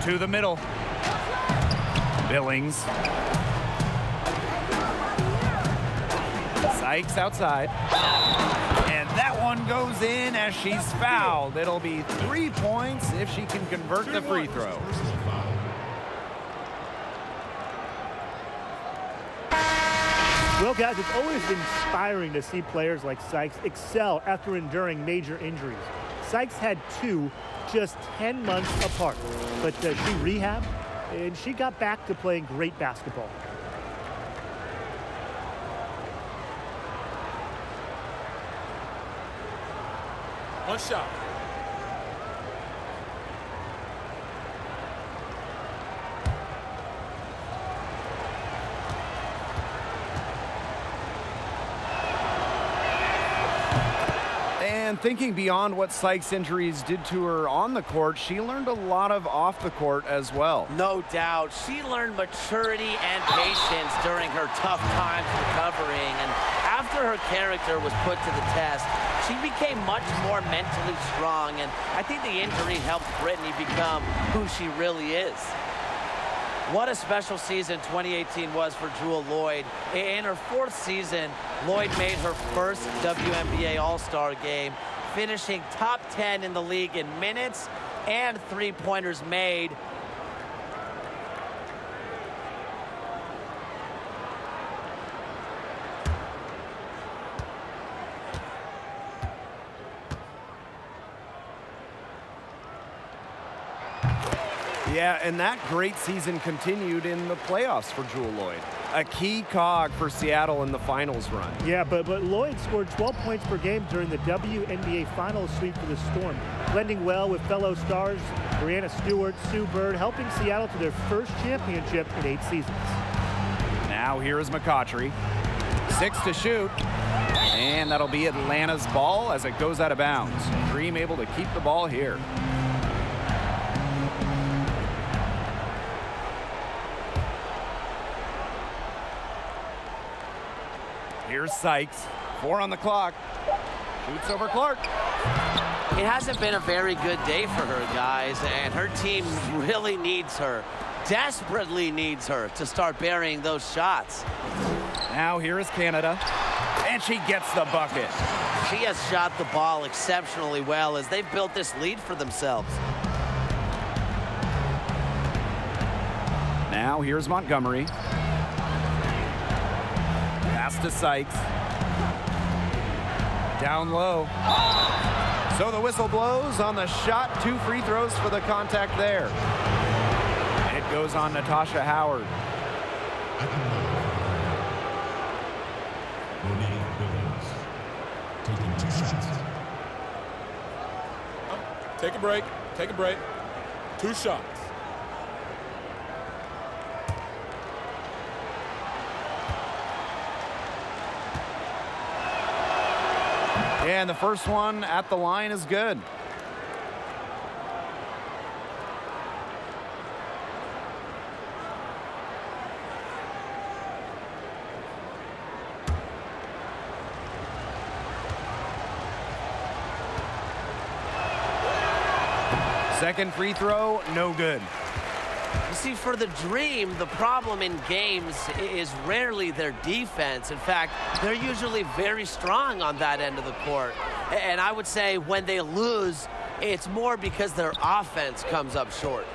To the middle. Billings. Sykes outside. And That one goes in as she's fouled. It'll be 3 points if she can convert the free throw. Well, guys, it's always inspiring to see players like Sykes excel after enduring major injuries. Sykes had 2 just 10 months apart, but she rehabbed and she got back to playing great basketball. One shot. And thinking beyond what Sykes' injuries did to her on the court, she learned a lot of off the court as well. No doubt. She learned maturity and patience during her tough times recovering. And after her character was put to the test, she became much more mentally strong. And I think the injury helped Brittany become who she really is. What a special season 2018 was for Jewell Loyd. In her 4th season, Loyd made her first WNBA All-Star game, finishing top 10 in the league in minutes and three-pointers made. Yeah, and that great season continued in the playoffs for Jewell Loyd. A key cog for Seattle in the finals run. Yeah, but Loyd scored 12 points per game during the WNBA Finals sweep for the Storm, blending well with fellow stars Brianna Stewart, Sue Bird, helping Seattle to their first championship in 8 seasons. Now here is McCautry. 6 to shoot. And that'll be Atlanta's ball as it goes out of bounds. Dream able to keep the ball here. Here's Sykes. 4 on the clock. Shoots over Clark. It hasn't been a very good day for her, guys, and her team really needs her, desperately needs her to start burying those shots. Now here is Canada, and she gets the bucket. She has shot the ball exceptionally well as they've built this lead for themselves. Now here's Montgomery. Pass to Sykes. Down low. So the whistle blows on the shot. 2 free throws for the contact there. It goes on Natasha Howard. Taking 2 shots. Take a break. Take a break. 2 shots. And the first one at the line is good. Second free throw, no good. You see, for the Dream, the problem in games is rarely their defense. In fact, they're usually very strong on that end of the court. And I would say when they lose, it's more because their offense comes up short.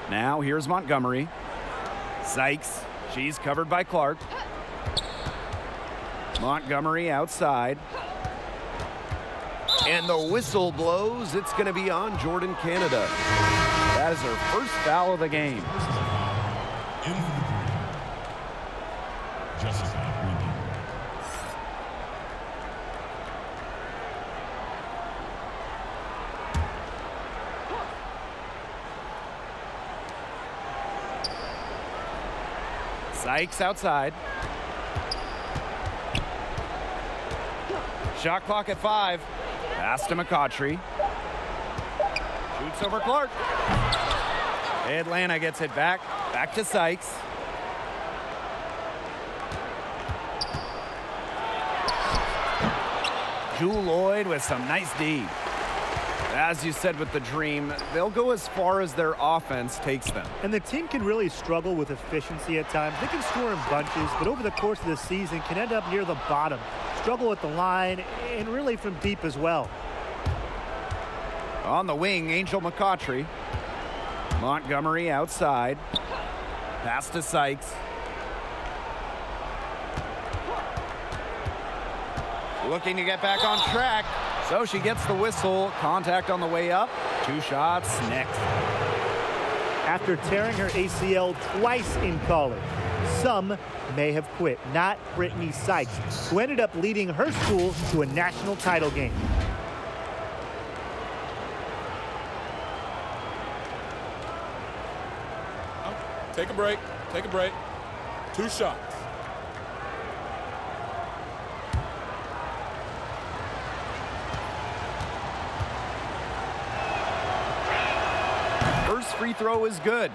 Now here's Montgomery. Sykes, she's covered by Clark. Montgomery outside. And the whistle blows. It's going to be on Jordan Canada. That is her first foul of the game. In for the 3. Jessica Green. Sykes outside. Shot clock at 5. Pass to McCautry. Shoots over Clark. Atlanta gets it back. Back to Sykes. Jewell Loyd with some nice D. As you said with the Dream, they'll go as far as their offense takes them. And the team can really struggle with efficiency at times. They can score in bunches, but over the course of the season can end up near the bottom, struggle at the line, and really from deep as well. On the wing, Angel McCautry. Montgomery outside. Pass to Sykes. Looking to get back on track. So she gets the whistle. Contact on the way up. 2 shots next. After tearing her ACL twice in college, some may have quit. Not Brittany Sykes, who ended up leading her school to a national title game. Take a break. Take a break. 2 shots. First free throw is good.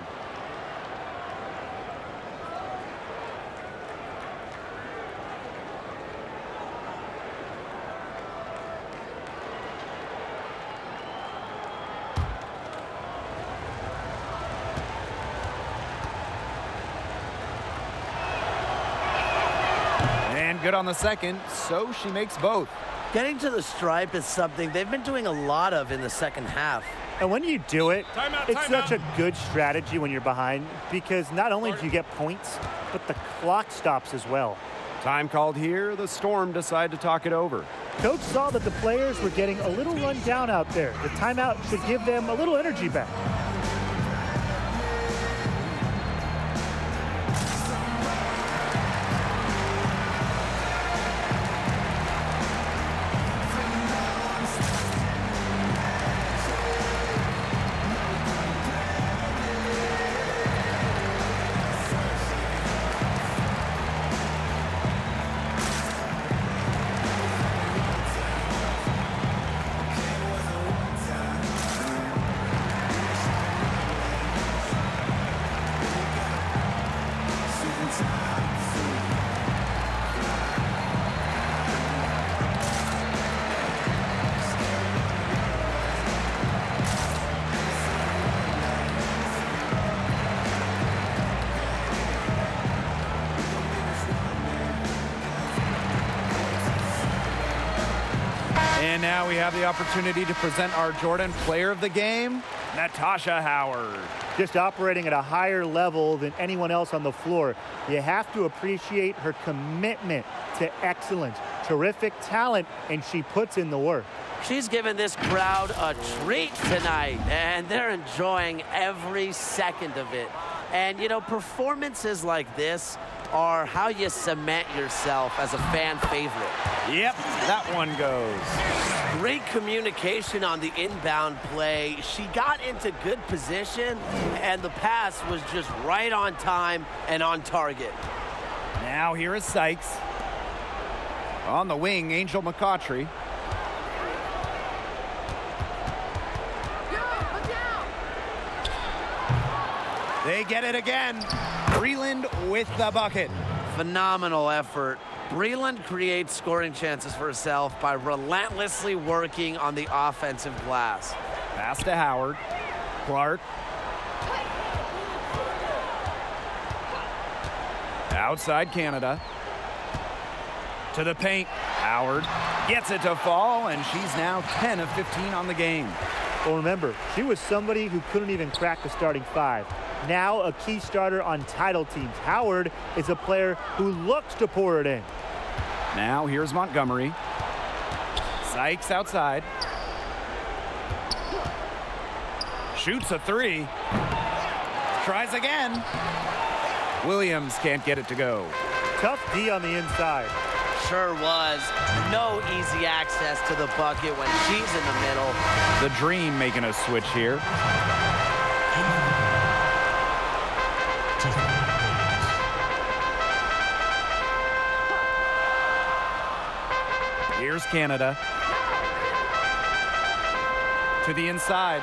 And good on the second, so she makes both. Getting to the stripe is something they've been doing a lot of in the second half. And when you do it, Timeout, it's timeout. such a good strategy when you're behind, because not only do you get points, but the clock stops as well. Time called here. The Storm decide to talk it over. Coach saw that the players were getting a little run down out there. The timeout should give them a little energy back. And now we have the opportunity to present our Jordan Player of the Game, Natasha Howard. Just operating at a higher level than anyone else on the floor. You have to appreciate her commitment to excellence. Terrific talent, and she puts in the work. She's given this crowd a treat tonight, and they're enjoying every second of it. And, you know, performances like this are how you cement yourself as a fan favorite. Yep, that one goes. Great communication on the inbound play. She got into good position, and the pass was just right on time and on target. Now here is Sykes. On the wing, Angel McCautry. They get it again. Breland with the bucket. Phenomenal effort. Breland creates scoring chances for herself by relentlessly working on the offensive glass. Pass to Howard. Clark. Outside Canada. To the paint. Howard gets it to fall, and she's now 10 of 15 on the game. Well, remember, she was somebody who couldn't even crack the starting 5. Now a key starter on title teams. Howard is a player who looks to pour it in. Now here's Montgomery. Sykes outside. Shoots a 3. Tries again. Williams can't get it to go. Tough D on the inside. Sure was. No easy access to the bucket when she's in the middle. The Dream making a switch here. Here's Canada. To the inside.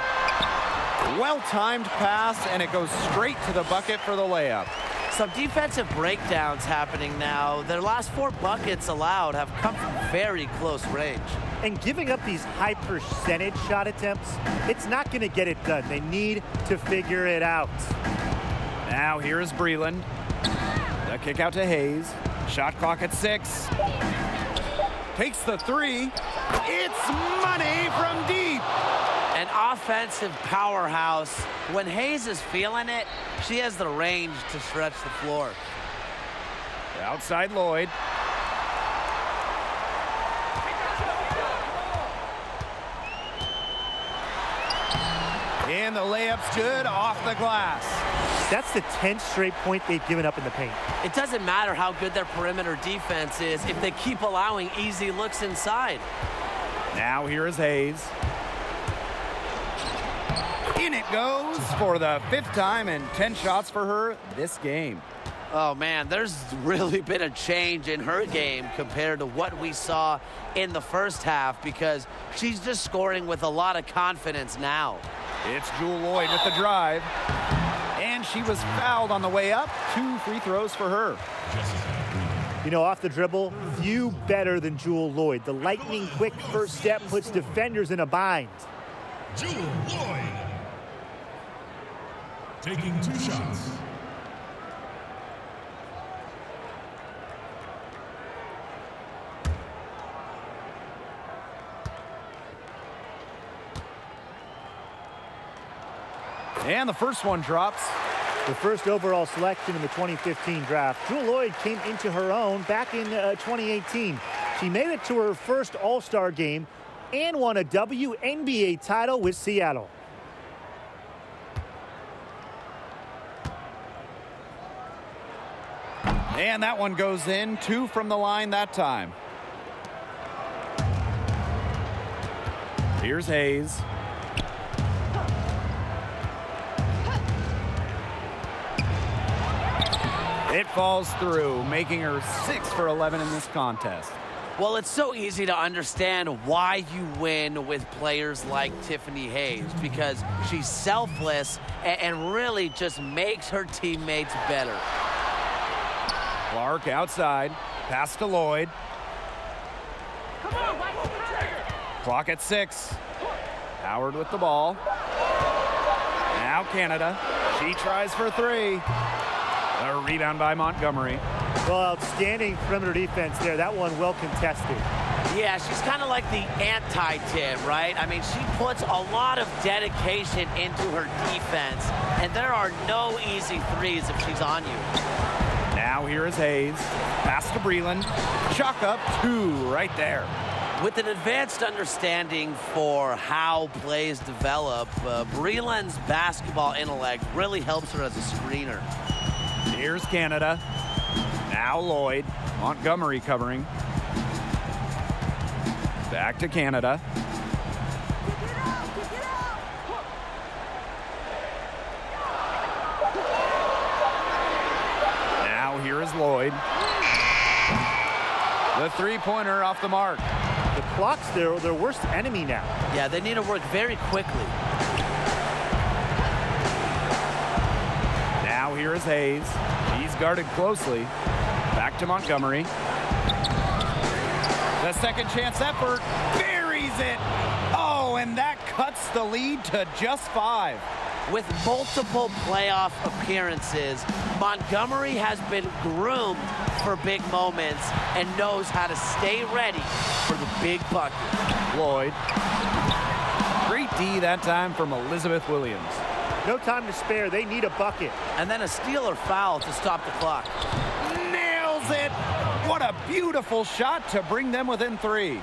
Well-timed pass, and it goes straight to the bucket for the layup. Some defensive breakdowns happening now. Their last 4 buckets allowed have come from very close range. And giving up these high percentage shot attempts, it's not going to get it done. They need to figure it out. Now here is Breland. The kick out to Hayes. Shot clock at 6. Takes the 3. It's money from deep. An offensive powerhouse. When Hayes is feeling it, she has the range to stretch the floor. Outside Lloyd. And the layup's good off the glass. That's the 10th straight point they've given up in the paint. It doesn't matter how good their perimeter defense is if they keep allowing easy looks inside. Now here is Hayes. In it goes for the 5th time and 10 shots for her this game. Oh, man, there's really been a change in her game compared to what we saw in the first half because she's just scoring with a lot of confidence now. It's Jewel Lloyd with the drive. And she was fouled on the way up. 2 free throws for her. You know, off the dribble, few better than Jewel Lloyd. The lightning quick first step puts defenders in a bind. Jewel Lloyd. Taking 2 shots. And the first one drops. The first overall selection in the 2015 draft, Jewel Lloyd came into her own back in 2018. She made it to her first All-Star game and won a WNBA title with Seattle. And that one goes in. 2 from the line that time. Here's Hayes. It falls through, making her 6 for 11 in this contest. Well, it's so easy to understand why you win with players like Tiffany Hayes because she's selfless and really just makes her teammates better. Clark outside, pass to Lloyd. Clock at 6. Howard with the ball. Now Canada. She tries for 3. A rebound by Montgomery. Well, outstanding perimeter defense there. That one well contested. Yeah, she's kind of like the anti-Tim, right? I mean, she puts a lot of dedication into her defense, and there are no easy threes if she's on you. Now here is Hayes. Pass to Breland. Chalk up 2 right there. With an advanced understanding for how plays develop, Breland's basketball intellect really helps her as a screener. Here's Canada. Now Lloyd. Montgomery covering. Back to Canada. Now here is Lloyd. The 3-pointer off the mark. The clock's their worst enemy now. Yeah, they need to work very quickly. Now here is Hayes. He's guarded closely. Back to Montgomery. The second chance effort. Buries it. Oh, and that cuts the lead to just 5. With multiple playoff appearances, Montgomery has been groomed for big moments and knows how to stay ready for the big bucket. Lloyd. Great D that time from Elizabeth Williams. No time to spare. They need a bucket. And then a steal or foul to stop the clock. Nails it. What a beautiful shot to bring them within 3.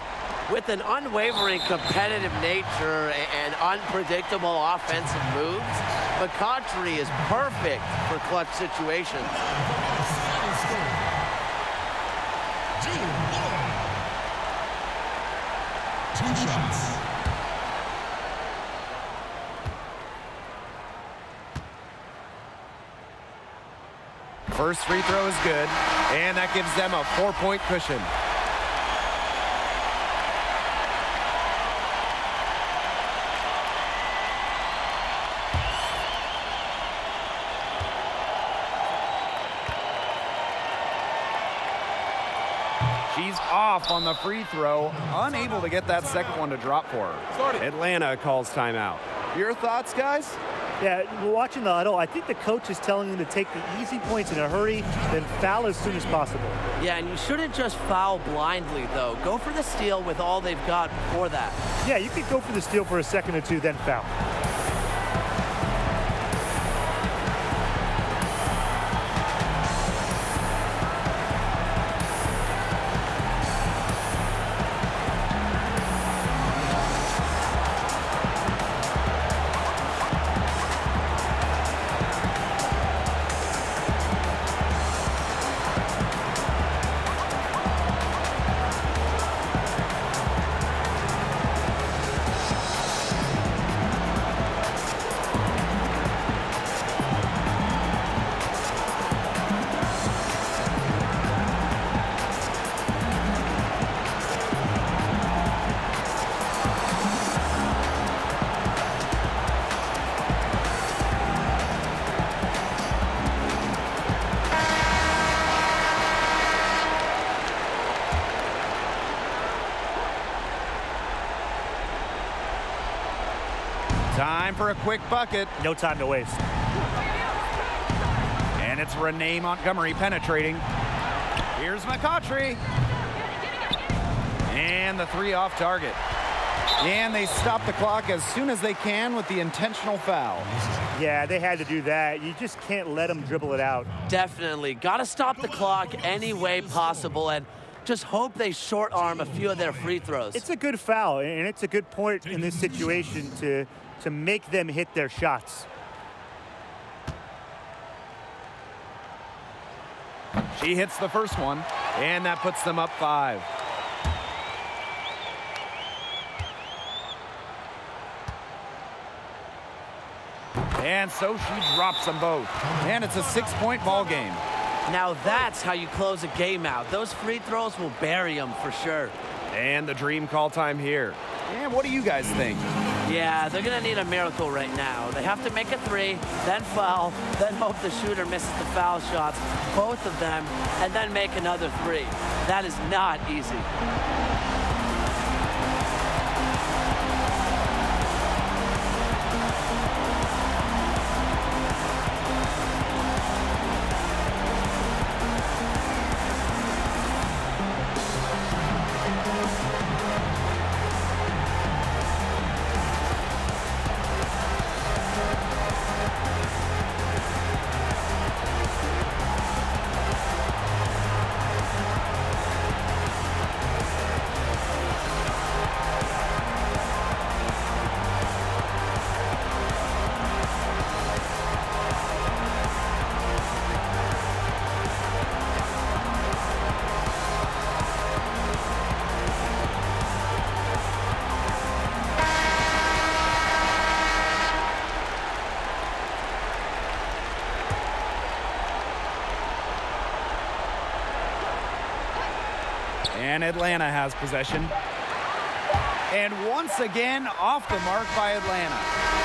With an unwavering competitive nature and unpredictable offensive moves, McCautry is perfect for clutch situations. Jewel Lloyd. 2 shots. First free throw is good, and that gives them a 4-point cushion. She's off on the free throw, unable to get that second one to drop for her. Atlanta calls timeout. Your thoughts, guys? Yeah, watching the huddle, I think the coach is telling them to take the easy points in a hurry, then foul as soon as possible. Yeah, and you shouldn't just foul blindly, though. Go for the steal with all they've got before that. Yeah, you could go for the steal for a second or two, then foul. Time for a quick bucket. No time to waste. And it's Renee Montgomery penetrating. Here's McCautry. And the three off target. And they stop the clock as soon as they can with the intentional foul. Yeah, they had to do that. You just can't let them dribble it out. Definitely. Got to stop the clock any way possible and just hope they short arm a few of their free throws. It's a good foul, and it's a good point in this situation to make them hit their shots. She hits the first one, and that puts them up 5. And so she drops them both. And it's a 6-point ball game. Now that's how you close a game out. Those free throws will bury them for sure. And the dream call time here. And what do you guys think? Yeah, they're going to need a miracle right now. They have to make a 3, then foul, then hope the shooter misses the foul shots, both of them, and then make another 3. That is not easy. And Atlanta has possession. And once again, off the mark by Atlanta.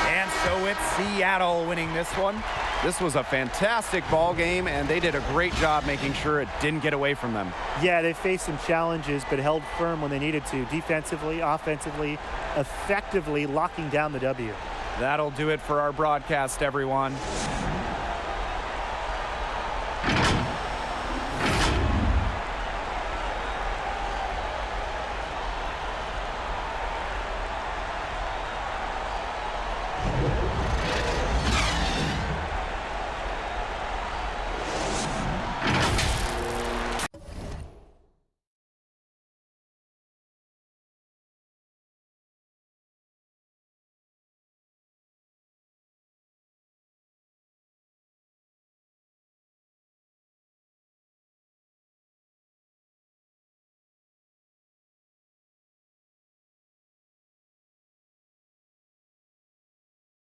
And so it's Seattle winning this one. This was a fantastic ball game, and they did a great job making sure it didn't get away from them. Yeah, they faced some challenges, but held firm when they needed to. Defensively, offensively, effectively locking down the W. That'll do it for our broadcast, everyone.